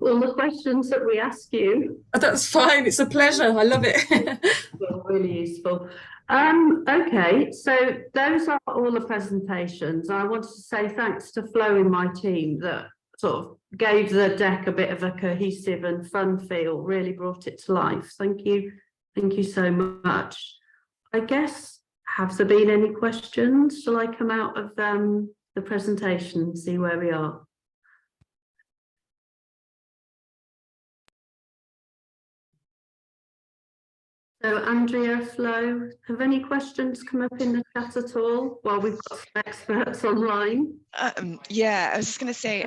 all the questions that we ask you. Oh, that's fine. It's a pleasure. I love it. Really useful. Okay, so those are all the presentations. I wanted to say thanks to Flo in my team that sort of gave the deck a bit of a cohesive and fun feel, really brought it to life. Thank you so much. I guess, have there been any questions? Shall I come out of the presentation and see where we are? So Andrea, Flo, have any questions come up in the chat at all while we've got some experts online? Yeah, I was just going to say,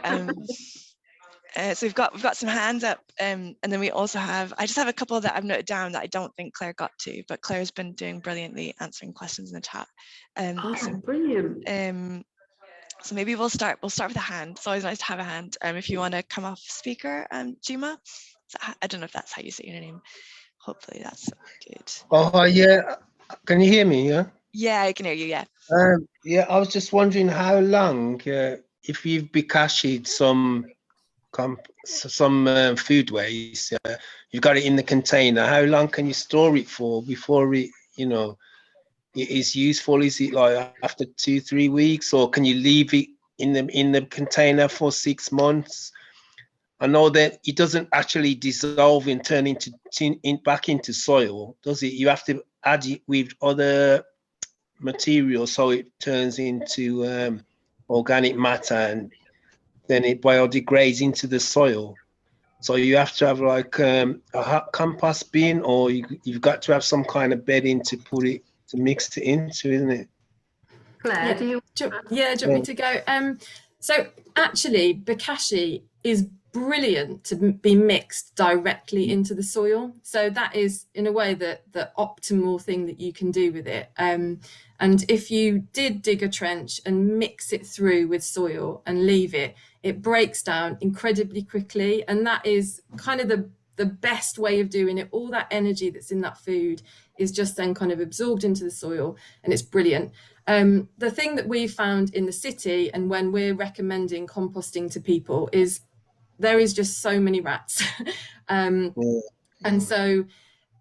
so we've got some hands up, and then we also have, I just have a couple that I've noted down that I don't think Claire got to, but Claire's been doing brilliantly answering questions in the chat. Brilliant. So maybe we'll start with a hand. It's always nice to have a hand. If you want to come off speaker, Juma, so I don't know if that's how you say your name. Hopefully that's good. Oh, yeah. Can you hear me? Yeah. Yeah, I can hear you. Yeah. Yeah, I was just wondering how long, if you've bokashied some food waste, you've got it in the container. How long can you store it for before it, it is useful? Is it like after 2-3 weeks, or can you leave it in the container for 6 months? I know that it doesn't actually dissolve and turn back into soil, does it? You have to add it with other materials so it turns into organic matter, and then it biodegrades into the soil. So you have to have like a hot compost bin, or you've got to have some kind of bedding to mix it into, isn't it? Claire, Yeah. do you want me to go? So actually, bokashi is brilliant to be mixed directly into the soil. So that is, in a way, the optimal thing that you can do with it. And if you did dig a trench and mix it through with soil and leave it, it breaks down incredibly quickly. And that is kind of the best way of doing it. All that energy that's in that food is just then kind of absorbed into the soil, and it's brilliant. The thing that we found in the city, and when we're recommending composting to people, is there is just so many rats. And so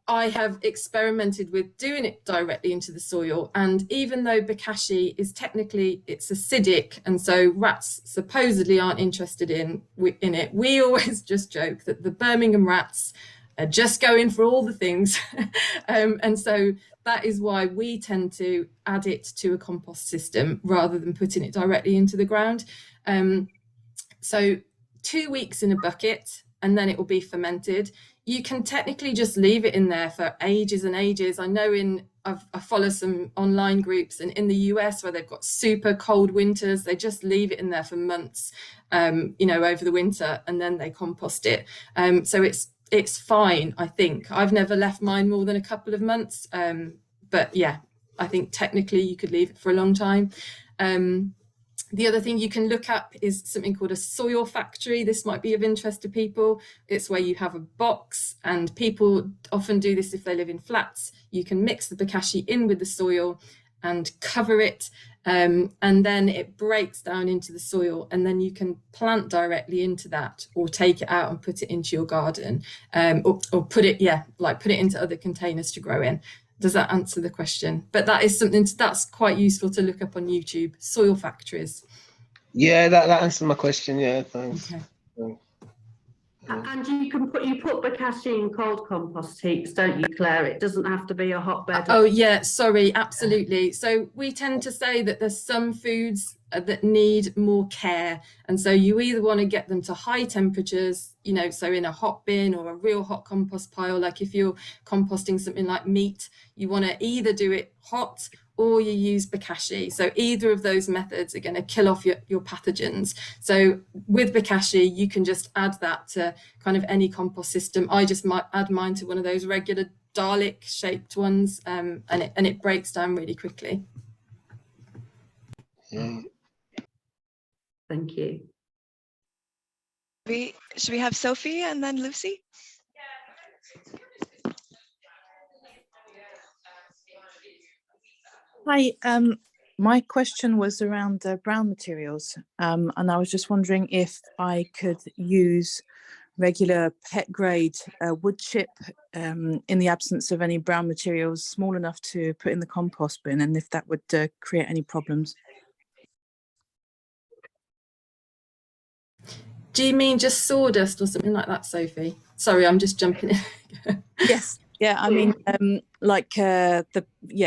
I have experimented with doing it directly into the soil, and even though Bokashi is technically, it's acidic, and so rats supposedly aren't interested in it, we always just joke that the Birmingham rats are just going for all the things. And so that is why we tend to add it to a compost system rather than putting it directly into the ground. So 2 weeks in a bucket, and then it will be fermented. You can technically just leave it in there for ages and ages. I know I follow some online groups, and in the US where they've got super cold winters, they just leave it in there for months, over the winter, and then they compost it. So it's fine, I think. I've never left mine more than a couple of months. But yeah, I think technically you could leave it for a long time. The other thing you can look up is something called a soil factory. This might be of interest to people. It's where you have a box, and people often do this if they live in flats. You can mix the Bokashi in with the soil and cover it, and then it breaks down into the soil, and then you can plant directly into that, or take it out and put it into your garden, or put it into other containers to grow in. Does that answer the question? But that is something that's quite useful to look up on YouTube, soil factories. Yeah, that answered my question. Yeah, thanks. Okay. And you put Bokashi in cold compost heaps, don't you, Claire? It doesn't have to be a hotbed. Oh yeah, sorry, absolutely. So we tend to say that there's some foods that need more care, and so you either want to get them to high temperatures, so in a hot bin or a real hot compost pile. Like if you're composting something like meat, you want to either do it hot or you use Bokashi. So either of those methods are going to kill off your pathogens. So with Bokashi, you can just add that to kind of any compost system. I just might add mine to one of those regular Dalek shaped ones, and it breaks down really quickly. Yeah. Thank you. Should we have Sophie and then Lucy? Hi, my question was around brown materials, and I was just wondering if I could use regular pet grade wood chip in the absence of any brown materials small enough to put in the compost bin, and if that would create any problems. Do you mean just sawdust or something like that, Sophie? Sorry, I'm just jumping in. Yes. Yeah, I mean,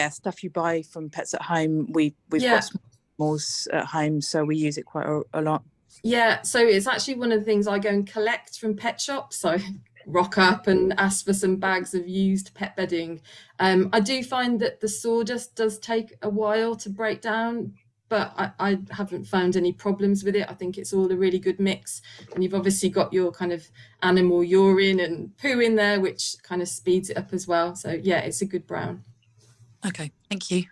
stuff you buy from Pets at Home. We've got smalls at home, so we use it quite a lot. Yeah, so it's actually one of the things I go and collect from pet shops. So rock up and ask for some bags of used pet bedding. I do find that the sawdust does take a while to break down, but I haven't found any problems with it. I think it's all a really good mix, and you've obviously got your kind of animal urine and poo in there, which kind of speeds it up as well. So yeah, it's a good brown. Okay, thank you.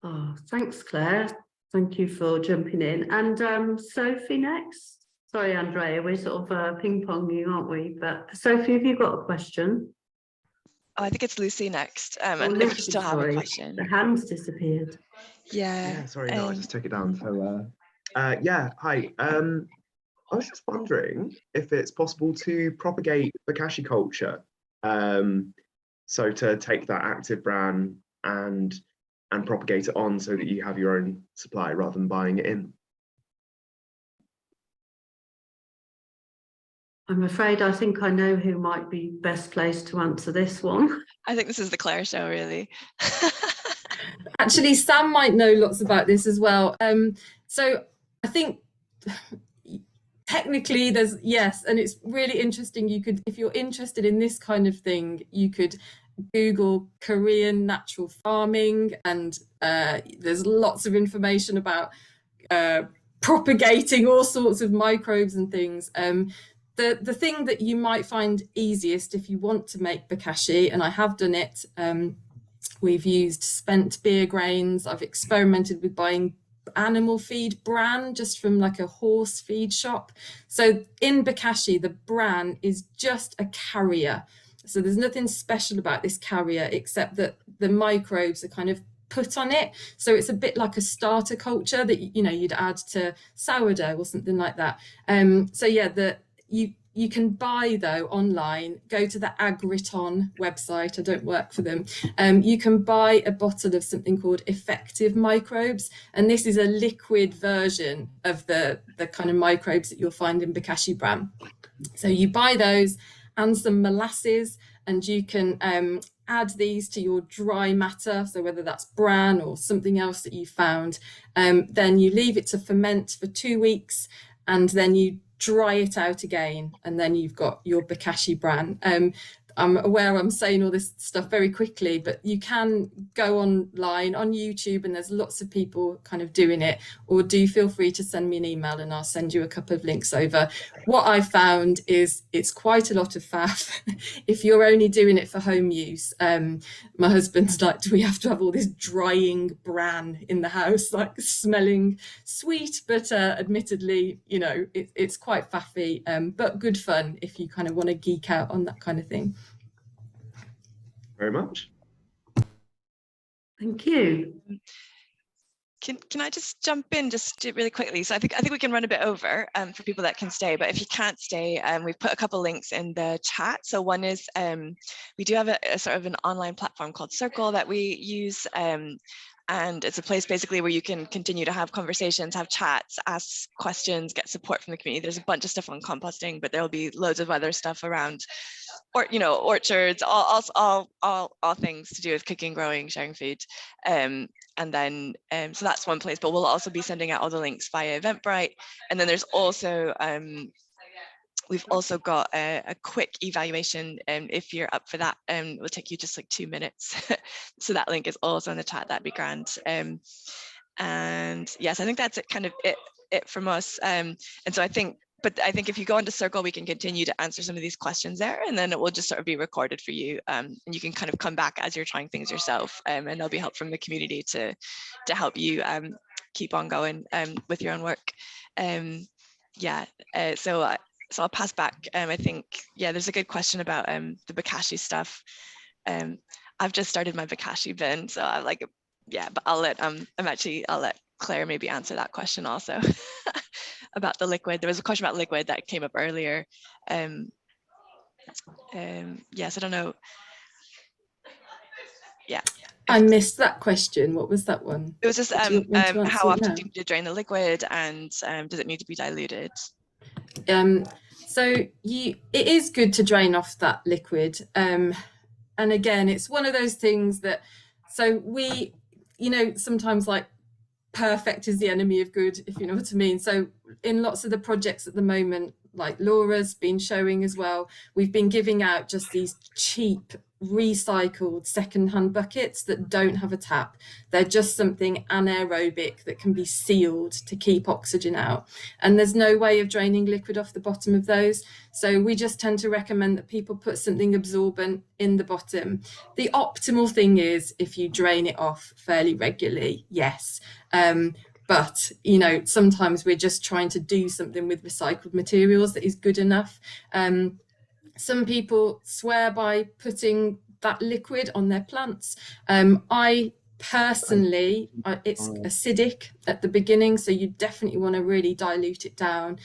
Oh, thanks, Claire. Thank you for jumping in. And Sophie next. Sorry, Andrea, we're sort of ping-ponging, aren't we? But Sophie, have you got a question? Oh, I think it's Lucy next. Oh, and Lucy, if you still have a question. The hand's disappeared. Yeah. Sorry, no, I just took it down. So, yeah, hi. I was just wondering if it's possible to propagate Bokashi culture. So to take that active bran and propagate it on so that you have your own supply rather than buying it in. I'm afraid I think I know who might be best placed to answer this one. I think this is the Claire show, really. Actually, Sam might know lots about this as well. So I think technically there's, yes, and it's really interesting. You could, if you're interested in this kind of thing, you could Google Korean natural farming, and there's lots of information about propagating all sorts of microbes and things. The thing that you might find easiest if you want to make Bokashi, and I have done it, we've used spent beer grains. I've experimented with buying animal feed bran just from like a horse feed shop. So in Bokashi, the bran is just a carrier. So there's nothing special about this carrier except that the microbes are kind of put on it. So it's a bit like a starter culture that, you know, you'd add to sourdough or something like that. So yeah, you can buy though online, go to the Agriton website, I don't work for them. You can buy a bottle of something called Effective Microbes. And this is a liquid version of the kind of microbes that you'll find in Bokashi bran. So you buy those and some molasses, and you can add these to your dry matter. So whether that's bran or something else that you found, then you leave it to ferment for 2 weeks, and then you dry it out again, and then you've got your Bokashi bran. I'm aware I'm saying all this stuff very quickly, but you can go online on YouTube and there's lots of people kind of doing it, or do feel free to send me an email and I'll send you a couple of links over. What I found is it's quite a lot of faff if you're only doing it for home use. My husband's like, do we have to have all this drying bran in the house, like smelling sweet, but admittedly, you know, it's quite faffy, but good fun if you kind of want to geek out on that kind of thing. Very much. Thank you. Can I just jump in just really quickly? So I think we can run a bit over for people that can stay, but if you can't stay, we've put a couple links in the chat. So one is we do have a sort of an online platform called Circle that we use, and it's a place basically where you can continue to have conversations, have chats, ask questions, get support from the community. There's a bunch of stuff on composting, but there'll be loads of other stuff around, or you know, orchards, all things to do with cooking, growing, sharing food. And then so that's one place, but we'll also be sending out all the links via Eventbrite. And then there's also we've also got a quick evaluation, if you're up for that. It will take you just like 2 minutes. So that link is also in the chat. That'd be grand. And yes, I think that's it, kind of it from us. And so I think if you go into Circle, we can continue to answer some of these questions there, and then it will just sort of be recorded for you, and you can kind of come back as you're trying things yourself, and there'll be help from the community to help you keep on going with your own work. So I'll pass back. I think, yeah, there's a good question about the Bokashi stuff. I've just started my Bokashi bin, so I'm like, yeah, but I'll let Claire maybe answer that question also about the liquid. There was a question about liquid that came up earlier. Yes, I don't know. Yeah. I missed that question. What was that one? It was just how often do you need to drain the liquid, and does it need to be diluted? So it is good to drain off that liquid. And again, it's one of those things that, so we, you know, sometimes like perfect is the enemy of good, if you know what I mean. So in lots of the projects at the moment, like Laura's been showing as well, we've been giving out just these cheap recycled second-hand buckets that don't have a tap. They're just something anaerobic that can be sealed to keep oxygen out, and there's no way of draining liquid off the bottom of those. So we just tend to recommend that people put something absorbent in the bottom. The optimal thing is if you drain it off fairly regularly, yes. But, you know, sometimes we're just trying to do something with recycled materials that is good enough. Some people swear by putting that liquid on their plants. I personally, it's acidic at the beginning, so you definitely want to really dilute it down.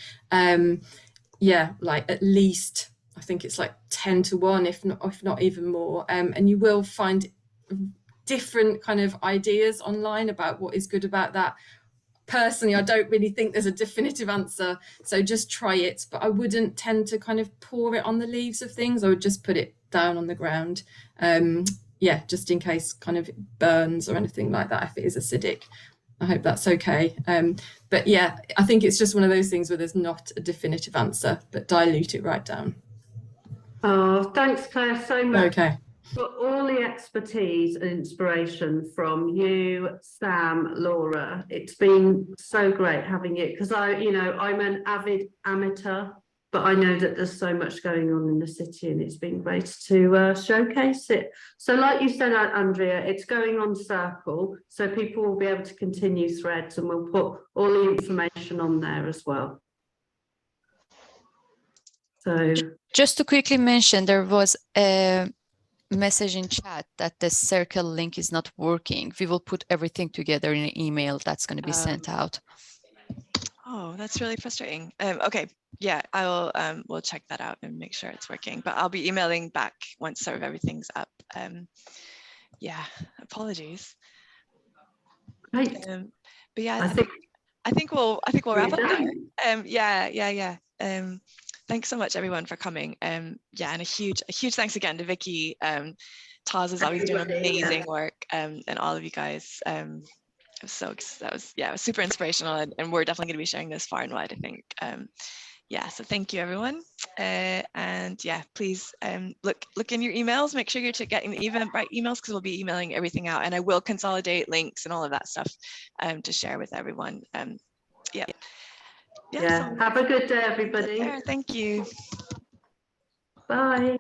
Yeah, like at least, I think it's like 10-1, if not even more. And you will find different kind of ideas online about what is good about that. Personally, I don't really think there's a definitive answer, so just try it, but I wouldn't tend to kind of pour it on the leaves of things. I would just put it down on the ground, yeah, just in case kind of it burns or anything like that if it is acidic. I hope that's okay. But yeah, I think it's just one of those things where there's not a definitive answer, but dilute it right down. Oh, thanks, Claire, so much. Okay. For all the expertise and inspiration from you, Sam, Laura. It's been so great having you, because I'm an avid amateur, but I know that there's so much going on in the city, and it's been great to showcase it. So like you said, Andrea, it's going on Circle, so people will be able to continue threads, and we'll put all the information on there as well. So Just to quickly mention, there was a message in chat that the circle link is not working. We will put everything together in an email that's going to be sent out. Oh, that's really frustrating. Okay, yeah, I will. We'll check that out and make sure it's working. But I'll be emailing back once sort of everything's up. Yeah, apologies. right. But yeah, I think we'll wrap up done. there. Yeah. Thanks so much everyone for coming. Yeah, and a huge thanks again to Vicky. Taz is always doing amazing work, and all of you guys. So that was it was super inspirational, and we're definitely going to be sharing this far and wide, I think. Yeah, so thank you everyone, and yeah, please look in your emails, make sure you're getting the Eventbrite emails, because we'll be emailing everything out, and I will consolidate links and all of that stuff to share with everyone. Yeah. So have a good day, everybody. Thank you. Bye.